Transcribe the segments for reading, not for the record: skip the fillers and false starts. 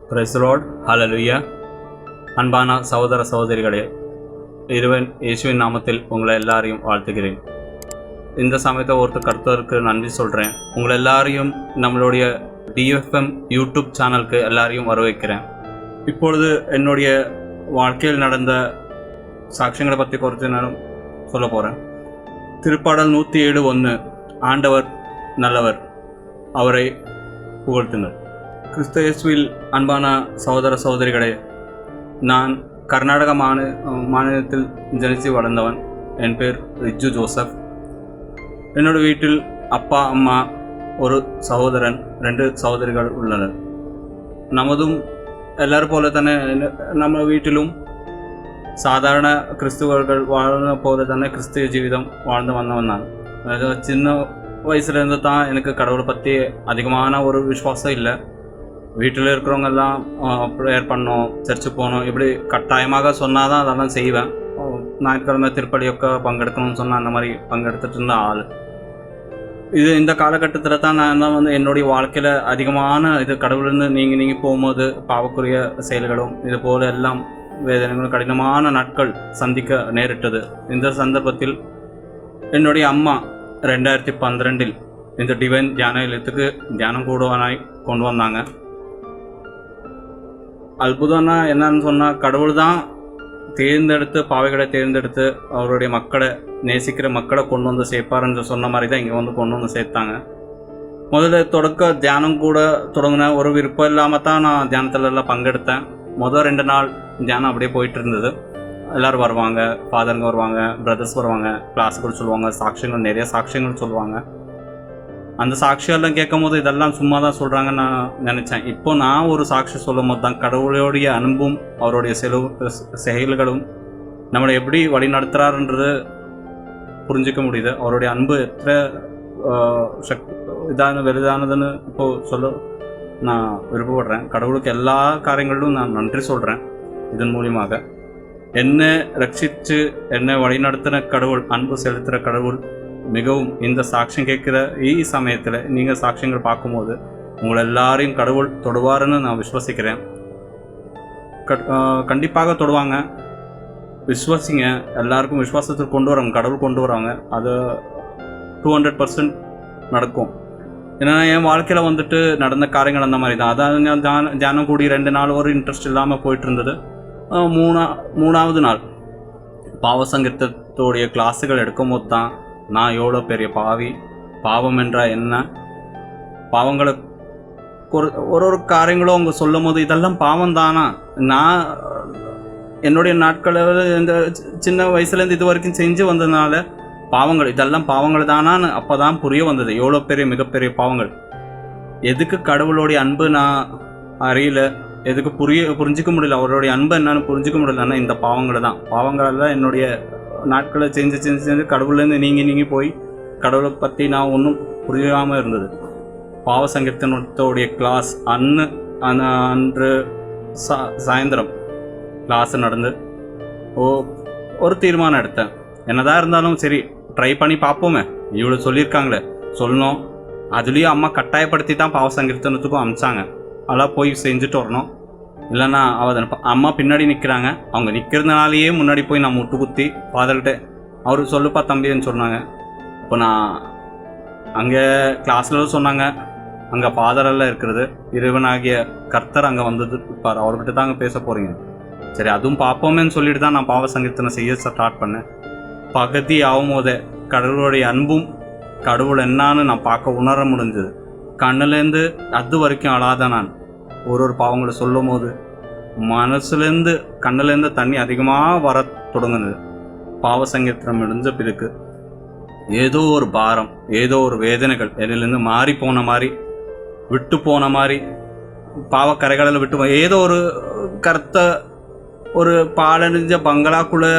Praise the Lord, ஹல்லேலூயா. அன்பான சகோதர சகோதரிகளே, இறைவன் இயேசுவின் நாமத்தில் உங்களை எல்லாரையும் வாழ்த்துகிறேன். இந்த சமயத்தை கர்த்தருக்கு நன்றி சொல்கிறேன். உங்களை எல்லாரையும் நம்மளுடைய டிஎஃப்எம் யூடியூப் சேனலுக்கு எல்லாரையும் வரவேற்கிறேன். இப்பொழுது என்னுடைய வாழ்க்கையில் நடந்த சாட்சியங்களை பற்றி குறித்து நான் சொல்ல போகிறேன். திருப்பாடல் 107:1, ஆண்டவர் நல்லவர், அவரை புகழ்த்துங்கள். கிறிஸ்து இயேசுவில் அன்பான சகோதர சகோதரிகளே, நான் கர்நாடக மாநிலத்தில் ஜனித்து வளர்ந்தவன். என் பேர் ரிஜ்ஜு ஜோசப். என்னோட வீட்டில் அப்பா, அம்மா, ஒரு சகோதரன், 2 சகோதரிகள் உள்ளனர். நமதும் எல்லாரும் போல தானே நம்ம வீட்டிலும் சாதாரண கிறிஸ்துவர்கள் வாழ்ந்த போல தானே கிறிஸ்துவ ஜீவிதம் வாழ்ந்து வந்தவன் நான். சின்ன வயசுலேருந்து தான் எனக்கு கடவுளை பற்றி அதிகமான ஒரு விசுவாசம் இல்லை. வீட்டில் இருக்கிறவங்கெல்லாம் ப்ரேயர் பண்ணோம், சர்ச்சுக்கு போகணும், இப்படி கட்டாயமாக சொன்னால் தான் அதெல்லாம் செய்வேன். ஞாயிற்றுக்கிழமை திருப்பலியொக்க பங்கெடுக்கணும்னு சொன்னால் அந்த மாதிரி பங்கெடுத்துட்டு இருந்த ஆள். இந்த காலகட்டத்தில் தான் நான் வந்து என்னுடைய வாழ்க்கையில் அதிகமான கடவுள்னு நீங்கள் போகும்போது பாவக்குரிய செயல்களும் இது போல எல்லாம் வேதனைகளும் கடினமான நாட்கள் சந்திக்க நேரிட்டது. இந்த சந்தர்ப்பத்தில் என்னுடைய அம்மா 2012 இந்த டிவைன் தியான இல்லத்துக்கு தியானம் கூடுவானாய் கொண்டு வந்தாங்க. அற்புதம்னா என்னன்னு சொன்னால், கடவுள் தான் தேர்ந்தெடுத்து, பாவைகளை தேர்ந்தெடுத்து அவருடைய மக்களை, நேசிக்கிற மக்களை கொண்டு வந்து சேர்ப்பாருன்னு சொன்ன மாதிரி தான் இங்கே வந்து கொண்டு வந்து சேர்த்தாங்க. முதல்ல தியானம் கூட தொடங்கின ஒரு விருப்பம் இல்லாமல் தான் நான் தியானத்துலலாம் பங்கெடுத்தேன். முதல் 2 நாள் தியானம் அப்படியே போயிட்டு இருந்தது. எல்லோரும் வருவாங்க, ஃபாதருங்க வருவாங்க, பிரதர்ஸ் வருவாங்க, கிளாஸுகள் சொல்லுவாங்க, சாட்சியங்கள், நிறைய சாட்சியங்கள் சொல்லுவாங்க. அந்த சாட்சியெல்லாம் கேட்கும் போது இதெல்லாம் சும்மா தான் சொல்கிறாங்கன்னு நான் நினச்சேன். இப்போ நான் ஒரு சாட்சி சொல்லும் போது தான் கடவுளுடைய அன்பும் அவருடைய செயல்களும் நம்மளை எப்படி வழி நடத்துகிறாருன்றது புரிஞ்சிக்க முடியுது. அவருடைய அன்பு எத்தனை வெளிதானதுன்னு இப்போது சொல்ல நான் விருப்பப்படுறேன். கடவுளுக்கு எல்லா காரியங்களிலும் நான் நன்றி சொல்கிறேன். இதன் மூலியமாக என்னை ரட்சித்து என்னை வழிநடத்தின கடவுள், அன்பு செலுத்துகிற கடவுள் மிகவும் இந்த சாட்சியம் கேட்குற சமயத்தில் நீங்கள் சாட்சியங்கள் பார்க்கும்போது உங்களை எல்லாரையும் கடவுள் தொடுவாருன்னு நான் விசுவசிக்கிறேன். கண்டிப்பாக தொடுவாங்க. விசுவாசிங்க. எல்லாருக்கும் விசுவாசத்தை கொண்டு வராங்க, கடவுள் கொண்டு வராங்க. அது 200% நடக்கும். ஏன்னா என் வாழ்க்கையில் வந்துட்டு நடந்த காரியங்கள் அந்த மாதிரி தான். அதான் தியானம் கூடி 2 நாள் ஒரு இன்ட்ரெஸ்ட் இல்லாமல் போயிட்டு இருந்தது. மூணாவது நாள் பாவசங்கீர்த்தத்தோடைய கிளாஸுகள் எடுக்கும் போது தான் நான் எவ்வளோ பெரிய பாவி, பாவம் என்றால் என்ன, பாவங்களை ஒரு காரியங்களும் அவங்க சொல்லும் போது இதெல்லாம் பாவம் தானா, நான் என்னுடைய நாட்களில் இந்த சின்ன வயசுலேருந்து இது வரைக்கும் செஞ்சு வந்ததுனால பாவங்கள், இதெல்லாம் பாவங்கள் தானான்னு அப்போ தான் புரிய வந்தது. எவ்வளோ பெரிய மிகப்பெரிய பாவங்கள். எதுக்கு கடவுளுடைய அன்பு நான் அறியல, எதுக்கு புரிஞ்சிக்க முடியல, அவருடைய அன்பு என்னன்னு புரிஞ்சிக்க முடியலன்னா இந்த பாவங்களெல்லாம் என்னுடைய நாட்களை செஞ்சு கடவுள்லேருந்து நீங்கள் போய் கடவுளை பற்றி நான் ஒன்றும் புரியாமல் இருந்தது. பாவ சங்கீர்த்தனத்தோடைய கிளாஸ் அன்று சாயந்தரம் கிளாஸ் நடந்து ஒரு தீர்மானம் எடுத்தேன். என்னதான் இருந்தாலும் சரி, ட்ரை பண்ணி பார்ப்போமே, இவ்வளோ சொல்லியிருக்காங்களே சொல்லணும். அதுலேயும் அம்மா கட்டாயப்படுத்தி தான் பாவ சங்கீர்த்தனத்துக்கும் அனுப்பிச்சாங்க. அதெல்லாம் போய் செஞ்சுட்டு வரணும். இல்லைன்னா அம்மா பின்னாடி நிற்கிறாங்க, அவங்க நிற்கிறதுனாலேயே முன்னாடி போய் நான் முட்டு குத்தி ஃபாதர்கிட்ட அவர் சொல்லுப்பா தம்பின்னு சொன்னாங்க. இப்போ நான் அங்கே கிளாஸில் சொன்னாங்க, அங்கே ஃபாதரெல்லாம் இருக்கிறது, இறைவனாகிய கர்த்தர் அங்கே வந்து இருப்பார், அவர்கிட்ட தான் அங்கே பேச போகிறீங்க. சரி, அதுவும் பார்ப்போமேன்னு சொல்லிட்டு தான் நான் பாவ சங்கீர்த்தனை செய்ய ஸ்டார்ட் பண்ணேன். பகுதி ஆகும் போதே கடவுளுடைய அன்பும் கடவுள் என்னான்னு நான் பார்க்க உணர முடிஞ்சது. கண்ணுலேருந்து அது வரைக்கும் அழாத நான் ஒரு பாவங்களை சொல்லும் போது மனசுலேருந்து கண்ணுலேருந்து தண்ணி அதிகமாக வர தொடங்குனது. பாவ சங்கீர்த்தனம் முடிஞ்ச பிறகு ஏதோ ஒரு பாரம், ஏதோ ஒரு வேதனைகள் என்னிலேருந்து மாறி போன மாதிரி, விட்டு போன மாதிரி, பாவக்கரைகளில் விட்டு ஏதோ ஒரு கருத்த ஒரு பாலடைஞ்ச பங்களாக்குள்ளே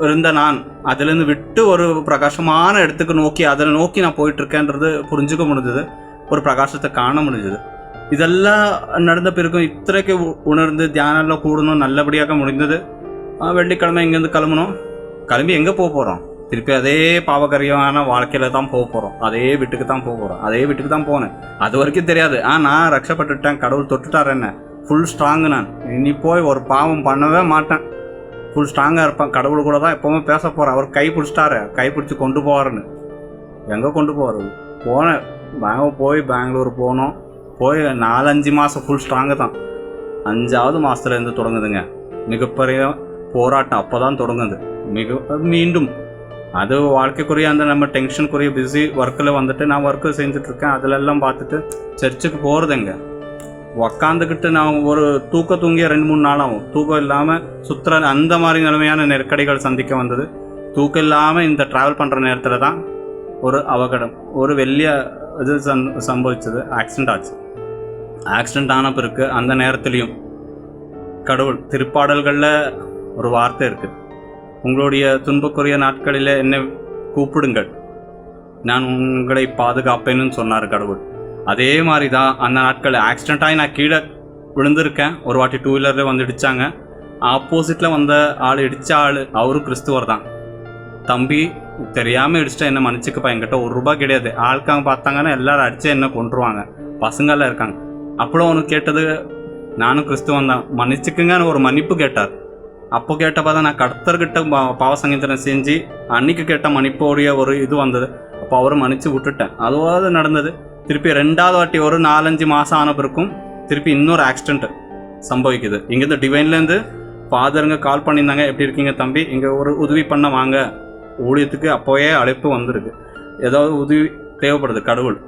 இருந்த நான் அதிலேருந்து விட்டு ஒரு பிரகாசமான இடத்துக்கு நோக்கி அதில் நோக்கி நான் போயிட்டுருக்கேன்றது புரிஞ்சுக்க முடிஞ்சது. ஒரு பிரகாசத்தை காண முடிஞ்சது. இதெல்லாம் நடந்த பிறகும் இத்தனைக்கு உணர்ந்து தியானம்லாம் கூடணும் நல்லபடியாக முடிந்தது. வெள்ளிக்கிழமை இங்கேருந்து கிளம்பி எங்கே போக போகிறோம்? திருப்பி அதே பாவகரியமான வாழ்க்கையில் தான் போக போகிறோம். அதே வீட்டுக்கு தான் போக போகிறோம். அதே வீட்டுக்கு தான் போனேன். அது வரைக்கும் தெரியாது. நான் ரட்சப்பட்டுட்டேன், கடவுள் தொட்டுட்டார் என்ன. Full strong. நான் இனி போய் ஒரு பாவம் பண்ணவே மாட்டேன், ஃபுல் ஸ்ட்ராங்காக இருப்பேன். கடவுள் கூட தான் எப்போவுமே பேச போகிறேன். அவர் கை பிடிச்சிட்டாரு, கை பிடிச்சி கொண்டு போவாருன்னு. எங்கே கொண்டு போவார்? போனேன், பெங்களூர் போனோம். போய் 4-5 மாதம் ஃபுல் ஸ்ட்ராங்கு தான். 5ஆவது மாதத்துலேருந்து தொடங்குதுங்க மிகப்பெரிய போராட்டம். அப்போ தான் தொடங்குது மீண்டும். அது வாழ்க்கைக்குரிய அந்த நம்ம டென்ஷனுக்குரிய பிஸி ஒர்க்கில் வந்துட்டு நான் ஒர்க்கு செஞ்சுட்ருக்கேன். அதிலெல்லாம் பார்த்துட்டு சர்ச்சுக்கு போகிறதுங்க. உக்காந்துக்கிட்டு நான் ஒரு தூங்கிய 2-3 நாள் ஆகும். தூக்கம் இல்லாமல் சுற்றுற அந்த மாதிரி நிலைமையான நெருக்கடிகள் சந்திக்க வந்தது. தூக்கம் இல்லாமல் இந்த ட்ராவல் பண்ணுற நேரத்தில் தான் ஒரு அவகடம், ஒரு வெளிய இது சம்பவிச்சது. ஆக்சிடெண்ட் ஆச்சு. ஆக்சிடெண்ட் ஆன பிறகு அந்த நேரத்துலையும் கடவுள் திருப்பாடல்களில் ஒரு வார்த்தை இருக்குது, உங்களுடைய துன்பக்குரிய நாட்களில் என்னை கூப்பிடுங்கள், நான் உங்களை பாதுகாப்பேன்னு சொன்னார் கடவுள். அதே மாதிரி தான் அந்த நாட்கள் ஆக்சிடெண்ட் ஆகி நான் கீழே விழுந்திருக்கேன். ஒரு வாட்டி 2 வீலரில் வந்து இடித்தாங்க. ஆப்போசிட்டில் வந்த ஆள், இடித்த ஆள் அவரும் கிறிஸ்துவர் தான். தம்பி தெரியாமல் இடிச்சிட்டா என்ன மன்னிச்சுக்கப்பா, என்கிட்ட ₹1 கிடையாது. ஆளுக்காங்க பார்த்தாங்கன்னா எல்லோரும் அடித்து என்ன கொண்டுருவாங்க, பசங்கள்லாம் இருக்காங்க. அப்போ அவனுக்கு கேட்டது, நானும் கிறிஸ்துவன் தான், மன்னிச்சுக்குங்கன்னு ஒரு மன்னிப்பு கேட்டார். அப்போ கேட்டப்போ தான் நான் கர்த்தர்கிட்ட பாவ சங்கீதனம் செஞ்சு அன்னைக்கு கேட்ட மன்னிப்போடைய ஒரு இது வந்தது. அப்போ அவரை மன்னிச்சு விட்டுட்டேன். அதுவாது நடந்தது. திருப்பி 2வது வாட்டி ஒரு 4-5 மாதம் ஆன பிறக்கும் திருப்பி இன்னொரு ஆக்சிடெண்ட் சம்பவிக்குது. இங்கேருந்து டிவைன்லேருந்து ஃபாதருங்க கால் பண்ணியிருந்தாங்க, எப்படி இருக்கீங்க தம்பி, இங்கே ஒரு உதவி பண்ண வாங்க, ஊழியத்துக்கு அப்போயே அழைப்பு வந்திருக்கு, ஏதாவது உதவி தேவைப்படுது. கடவுள்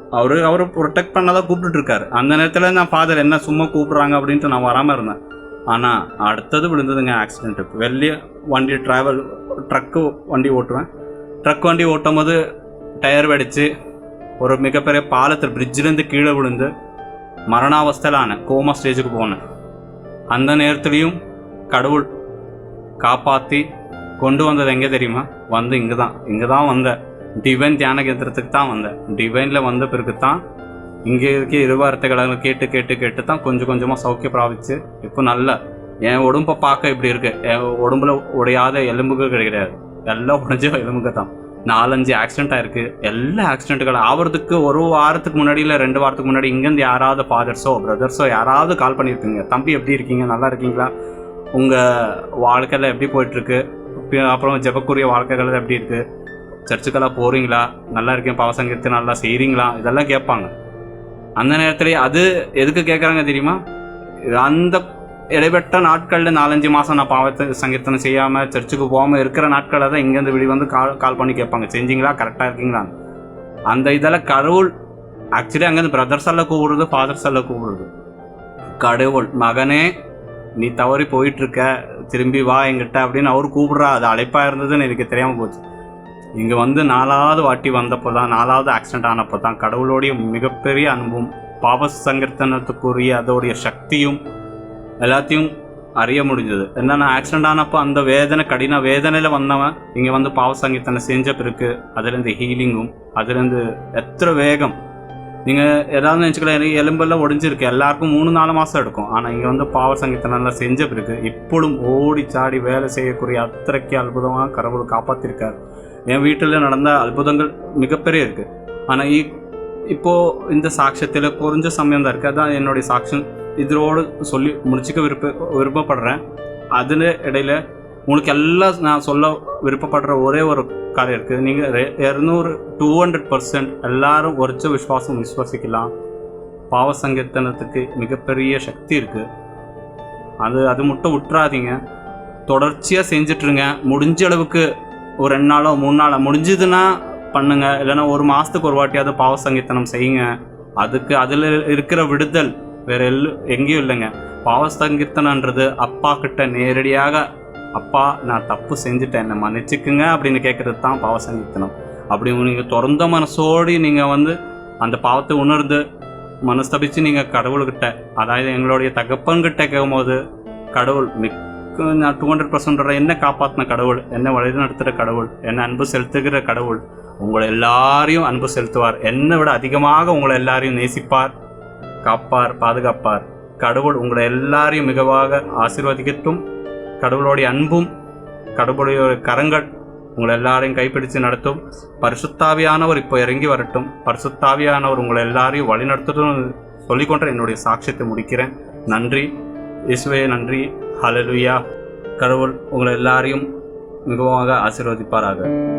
அவர் ப்ரொடெக்ட் பண்ணதான் கூப்பிட்டுருக்காரு. அந்த நேரத்தில் நான் ஃபாதர் என்ன சும்மா கூப்பிட்றாங்க அப்படின்ட்டு நான் வராமல் இருந்தேன். ஆனால் அடுத்தது விழுந்ததுங்க ஆக்சிடெண்ட்டு. வெளியே வண்டி ட்ரக்கு வண்டி ஓட்டுவேன். ட்ரக் வண்டி ஓட்டும் போது டயர் வெடித்து ஒரு மிகப்பெரிய பாலத்தில் பிரிட்ஜிலேருந்து கீழே விழுந்து மரணாவஸ்தையில் ஆனேன், கோமா ஸ்டேஜுக்கு போனேன். அந்த நேரத்துலையும் கடவுள் காப்பாற்றி கொண்டு வந்தது எங்கே தெரியுமா? வந்து இங்கே தான் வந்தேன். டிவைன் தியான கேந்திரத்துக்கு தான் வந்தேன். டிவைனில் வந்த பிறகு தான் இங்கே இருக்க இருவார்த்தைகளை கேட்டு தான் கொஞ்சம் கொஞ்சமாக சௌக்கிய பிராபிச்சு இப்போ நல்லா என் உடம்பை பார்க்க இப்படி இருக்குது. என் உடம்புல உடையாத எலும்புகள் கிடையாது, எல்லாம் உடைஞ்ச எலும்புகள் தான். 4-5 ஆக்சிடெண்ட் ஆயிருக்கு. எல்லா ஆக்சிடெண்ட்டுகள் ஆகிறதுக்கு ஒரு வாரத்துக்கு முன்னாடி இல்லை 2 வாரத்துக்கு முன்னாடி இங்கேருந்து யாராவது ஃபாதர்ஸோ பிரதர்ஸோ யாராவது கால் பண்ணியிருக்கீங்க, தம்பி எப்படி இருக்கீங்க, நல்லா இருக்கீங்களா, உங்கள் வாழ்க்கையில் எப்படி போயிட்டுருக்கு, அப்புறம் ஜெபக்குரிய வாழ்க்கைகள் எப்படி இருக்குது, சர்ச்சுக்கெல்லாம் போகிறீங்களா, நல்லா இருக்கேன், பாவசங்கீதத்தை நல்லா செய்கிறீங்களா, இதெல்லாம் கேட்பாங்க. அந்த நேரத்துலேயே அது எதுக்கு கேட்குறாங்க தெரியுமா? அந்த இடைப்பட்ட நாட்களில் 4-5 மாதம் நான் பாவத்தை சங்கீர்த்தனம் செய்யாமல் சர்ச்சுக்கு போகாமல் இருக்கிற நாட்களில் தான் இங்கேருந்து வெளியே வந்து கால் பண்ணி கேட்பாங்க, செஞ்சீங்களா, கரெக்டாக இருக்கீங்களா. அந்த இதெல்லாம் கடவுள் ஆக்சுவலி அங்கேருந்து பிரதர்ஸ் எல்லாம் கூப்பிடுறது, ஃபாதர்ஸ் எல்லாம் கூப்பிடுறது. கடவுள் மகனே நீ தவறி போயிட்டுருக்க, திரும்பி வா என்கிட்ட அப்படின்னு அவர் கூப்பிடுறா. அது அழைப்பாக இருந்ததுன்னு எனக்கு தெரியாமல் போச்சு. இங்கே வந்து 4வது வாட்டி வந்தப்போ தான், 4வது ஆக்சிடெண்ட் ஆனப்போ தான் கடவுளோடைய மிகப்பெரிய அன்பும் பாவ சங்கீர்த்தனத்துக்குரிய அதோடைய சக்தியும் எல்லாத்தையும் அறிய முடிஞ்சது. என்னென்னா ஆக்சிடெண்ட் ஆனப்போ அந்த வேதனை, கடின வேதனையில் வந்தவன் இங்கே வந்து பாவ சங்கீர்த்தனை செஞ்ச பிறகு அதுலேருந்து ஹீலிங்கும், அதுலேருந்து எத்தனை வேகம். நீங்கள் ஏதாவது நினச்சிக்கலாம், எலும்பெல்லாம் ஒடிஞ்சிருக்கு, எல்லாருக்கும் 3-4 மாதம் எடுக்கும். ஆனால் இங்கே வந்து பாவ சங்கீர்த்தனெல்லாம் செஞ்ச பிறகு இப்பொழுதும் ஓடி சாடி வேலை செய்யக்கூடிய அத்தனைக்கு அற்புதமாக கடவுள் காப்பாற்றிருக்கார். என் வீட்டில் நடந்த அற்புதங்கள் மிகப்பெரிய இருக்குது. ஆனால் இப்போது இந்த சாட்சியத்தில் குறைஞ்ச சமயம் தான் இருக்குது. அதான் என்னுடைய சாட்சியம் இதோடு சொல்லி முடிச்சுக்க விருப்பப்படுறேன். அதில் இடையில் உங்களுக்கு எல்லாம் நான் சொல்ல விருப்பப்படுற ஒரே ஒரு காரியம் இருக்குது. நீங்கள் 200-200% எல்லாரும் உரைச்ச விசுவாசிக்கலாம். பாவ சங்கீர்த்தனத்துக்கு மிகப்பெரிய சக்தி இருக்குது. அது மட்டும் விட்டுறாதீங்க, தொடர்ச்சியாக செஞ்சிட்ருங்க. முடிஞ்ச அளவுக்கு ஒரு 2 நாளோ 3 நாளோ முடிஞ்சதுன்னா பண்ணுங்க, இல்லைன்னா 1 மாதத்துக்கு ஒரு வாட்டியாவது பாவ சங்கீர்த்தனம் செய்யுங்க. அதில் இருக்கிற விடுதல் வேறு எங்கேயும் இல்லைங்க. பாவ சங்கீர்த்தனன்றது அப்பா கிட்ட நேரடியாக, அப்பா நான் தப்பு செஞ்சுட்டேன், என்னை மன்னிச்சுக்குங்க அப்படின்னு கேட்குறது தான் பாவ சங்கீர்த்தனம். அப்படி நீங்கள் திறந்த மனசோடு நீங்கள் வந்து அந்த பாவத்தை உணர்ந்து மனஸ்தபிச்சு நீங்கள் கடவுள்கிட்ட, அதாவது எங்களுடைய தகப்பன்கிட்ட கேட்கும்போது கடவுள் நான் 200% என்ன காப்பாற்றின கடவுள், என்னை வழி நடத்துகிற கடவுள், என்னை அன்பு செலுத்துகிற கடவுள் உங்களை எல்லாரையும் அன்பு செலுத்துவார். என்னை விட அதிகமாக உங்களை எல்லாரையும் நேசிப்பார், காப்பார், பாதுகாப்பார். கடவுள் உங்களை எல்லாரையும் மிகவாக ஆசீர்வதிக்கட்டும். கடவுளுடைய அன்பும் கடவுளுடைய கரங்கள் உங்களை எல்லாரையும் கைப்பிடித்து நடத்தும். பரிசுத்தாவியானவர் இப்போ இறங்கி வரட்டும். பரிசுத்தாவியானவர் உங்களை எல்லாரையும் வழி நடத்தட்டும் சொல்லிக்கொண்டு என்னுடைய சாட்சியத்தை முடிக்கிறேன். நன்றி. இயேசுவே நன்றி. ஹல்லேலூயா. கடவுள் உங்களை எல்லாரையும் மிகவும் ஆசீர்வதிப்பாராக.